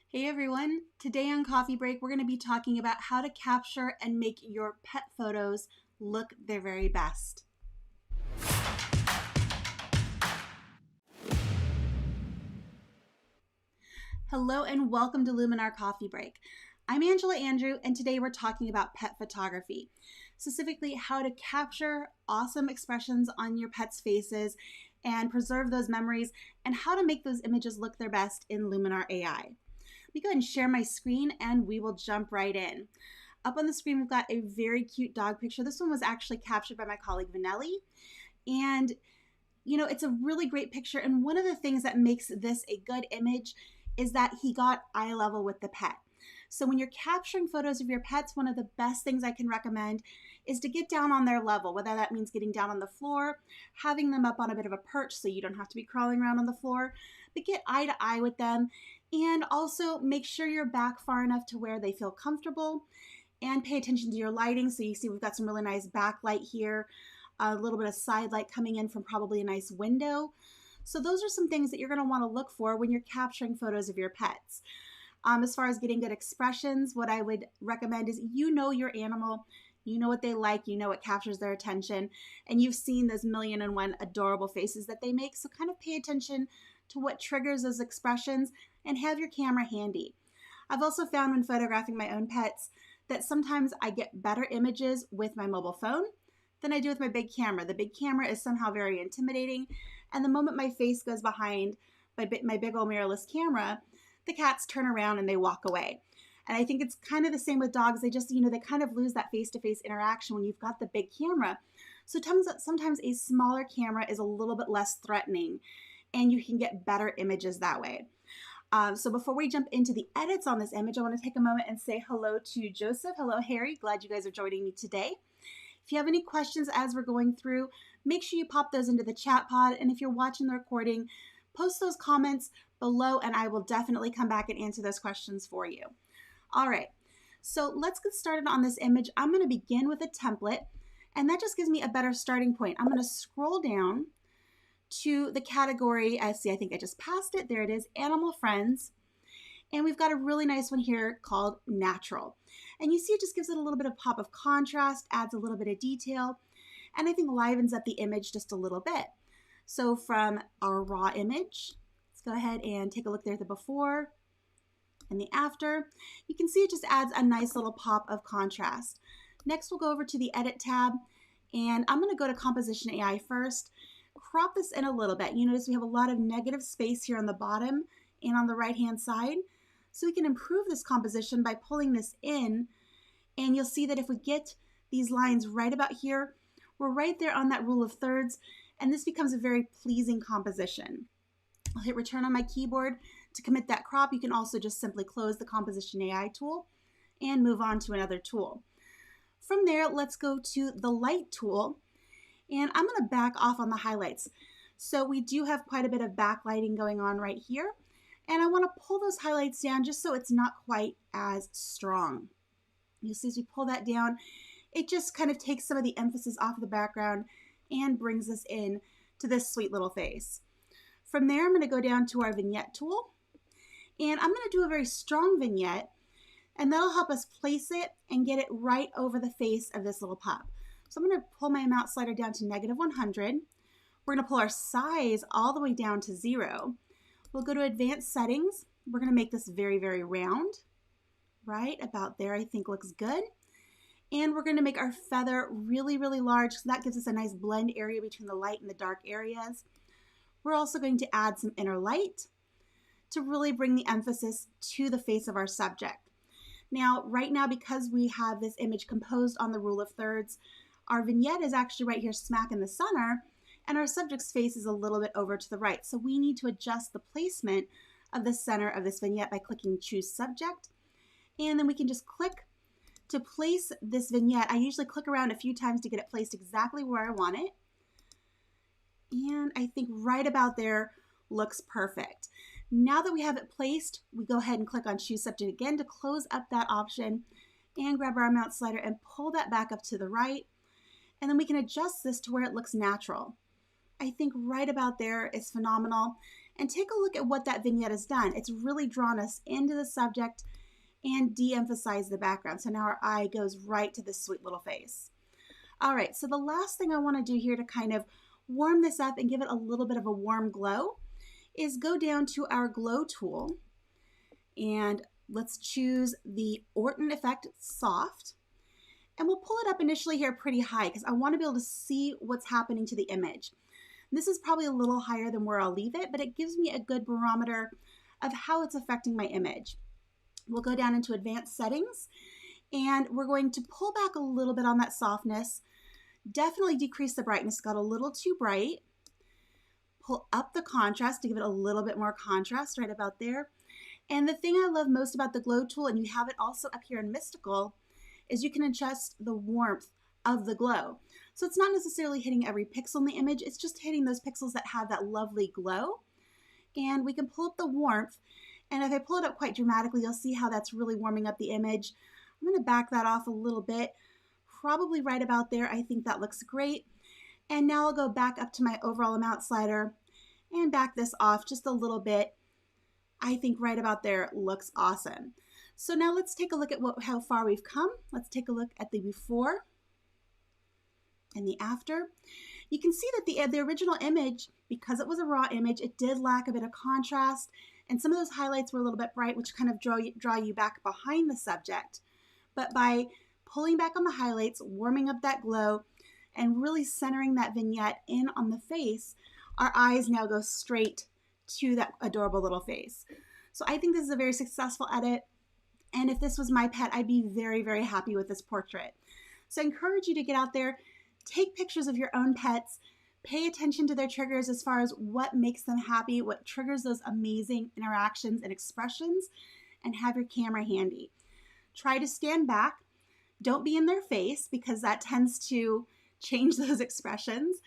Hey everyone, today on Coffee Break, we're going to be talking about how to capture and make your pet photos look their very best. Hello and welcome to Luminar Coffee Break. I'm Angela Andrieux, and today we're talking about pet photography, specifically how to capture awesome expressions on your pet's faces and preserve those memories, and how to make those images look their best in Luminar AI. Let me go ahead and share my screen and we will jump right in. Up on the screen, we've got a very cute dog picture. This one was actually captured by my colleague Vignette. And it's a really great picture. And one of the things that makes this a good image is that he got eye level with the pet. So when you're capturing photos of your pets, one of the best things I can recommend is to get down on their level, whether that means getting down on the floor, having them up on a bit of a perch so you don't have to be crawling around on the floor, but get eye to eye with them. And also make sure you're back far enough to where they feel comfortable, and pay attention to your lighting. So you see we've got some really nice backlight here, a little bit of side light coming in from probably a nice window. So those are some things that you're going to want to look for when you're capturing photos of your pets. As far as getting good expressions, what I would recommend is your animal, you know what they like, you know what captures their attention, and you've seen those 1,000,001 adorable faces that they make. So kind of pay attention to what triggers those expressions and have your camera handy. I've also found when photographing my own pets that sometimes I get better images with my mobile phone than I do with my big camera. The big camera is somehow very intimidating, and the moment my face goes behind my big old mirrorless camera, the cats turn around and they walk away. And I think it's kind of the same with dogs. They just, they kind of lose that face-to-face interaction when you've got the big camera. So sometimes a smaller camera is a little bit less threatening, and you can get better images that way. So before we jump into the edits on this image, I want to take a moment and say hello to Joseph. Hello, Harry. Glad you guys are joining me today. If you have any questions as we're going through, make sure you pop those into the chat pod. And if you're watching the recording, post those comments below and I will definitely come back and answer those questions for you. All right, so let's get started on this image. I'm going to begin with a template, and that just gives me a better starting point. I'm going to scroll down to the category. I think I just passed it. There it is, Animal Friends. And we've got a really nice one here called Natural. And you see it just gives it a little bit of pop of contrast, adds a little bit of detail, and I think livens up the image just a little bit. So from our raw image, let's go ahead and take a look there at the before and the after. You can see it just adds a nice little pop of contrast. Next, we'll go over to the Edit tab, and I'm going to go to Composition AI first. Crop this in a little bit. You notice we have a lot of negative space here on the bottom and on the right-hand side. So we can improve this composition by pulling this in, and you'll see that if we get these lines right about here, we're right there on that rule of thirds, and this becomes a very pleasing composition. I'll hit return on my keyboard to commit that crop. You can also just simply close the Composition AI tool and move on to another tool. From there, let's go to the Light tool, and I'm going to back off on the highlights. So we do have quite a bit of backlighting going on right here, and I want to pull those highlights down just so it's not quite as strong. You'll see as we pull that down, it just kind of takes some of the emphasis off the background and brings us in to this sweet little face. From there, I'm going to go down to our Vignette tool, and I'm going to do a very strong vignette, and that'll help us place it and get it right over the face of this little pup. So I'm going to pull my amount slider down to -100. We're going to pull our size all the way down to 0. We'll go to Advanced Settings. We're going to make this very, very round. Right about there, I think looks good. And we're going to make our feather really, really large, so that gives us a nice blend area between the light and the dark areas. We're also going to add some inner light to really bring the emphasis to the face of our subject. Now, right now, because we have this image composed on the rule of thirds, our vignette is actually right here smack in the center, and our subject's face is a little bit over to the right. So we need to adjust the placement of the center of this vignette by clicking Choose Subject. And then we can just click to place this vignette. I usually click around a few times to get it placed exactly where I want it. And I think right about there looks perfect. Now that we have it placed, we go ahead and click on Choose Subject again to close up that option and grab our mouse slider and pull that back up to the right. And then we can adjust this to where it looks natural. I think right about there is phenomenal. And take a look at what that vignette has done. It's really drawn us into the subject and de-emphasized the background. So now our eye goes right to this sweet little face. All right, so the last thing I want to do here to kind of warm this up and give it a little bit of a warm glow is go down to our glow tool, and let's choose the Orton Effect Soft. And we'll pull it up initially here pretty high because I want to be able to see what's happening to the image. This is probably a little higher than where I'll leave it, but it gives me a good barometer of how it's affecting my image. We'll go down into advanced settings, and we're going to pull back a little bit on that softness. Definitely decrease the brightness, got a little too bright. Pull up the contrast to give it a little bit more contrast right about there. And the thing I love most about the glow tool, and you have it also up here in Mystical, is you can adjust the warmth of the glow. So it's not necessarily hitting every pixel in the image, it's just hitting those pixels that have that lovely glow. And we can pull up the warmth, and if I pull it up quite dramatically, you'll see how that's really warming up the image. I'm going to back that off a little bit, probably right about there. I think that looks great. And now I'll go back up to my overall amount slider and back this off just a little bit. I think right about there looks awesome. So now let's take a look at how far we've come. Let's take a look at the before and the after. You can see that the original image, because it was a raw image, it did lack a bit of contrast, and some of those highlights were a little bit bright, which kind of draw you back behind the subject. But by pulling back on the highlights, warming up that glow, and really centering that vignette in on the face, our eyes now go straight to that adorable little face. So I think this is a very successful edit. And if this was my pet, I'd be very, very happy with this portrait. So I encourage you to get out there, take pictures of your own pets, pay attention to their triggers as far as what makes them happy, what triggers those amazing interactions and expressions, and have your camera handy. Try to stand back. Don't be in their face because that tends to change those expressions.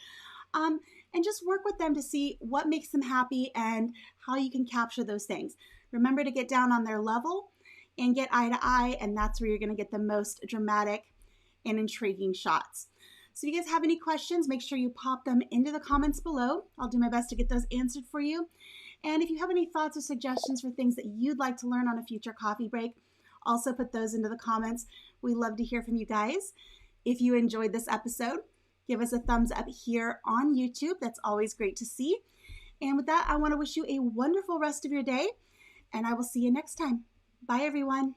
And just work with them to see what makes them happy and how you can capture those things. Remember to get down on their level and get eye to eye, and that's where you're going to get the most dramatic and intriguing shots. So if you guys have any questions, make sure you pop them into the comments below. I'll do my best to get those answered for you. And if you have any thoughts or suggestions for things that you'd like to learn on a future coffee break, also put those into the comments. We love to hear from you guys. If you enjoyed this episode, give us a thumbs up here on YouTube. That's always great to see. And with that, I want to wish you a wonderful rest of your day, and I will see you next time. Bye, everyone.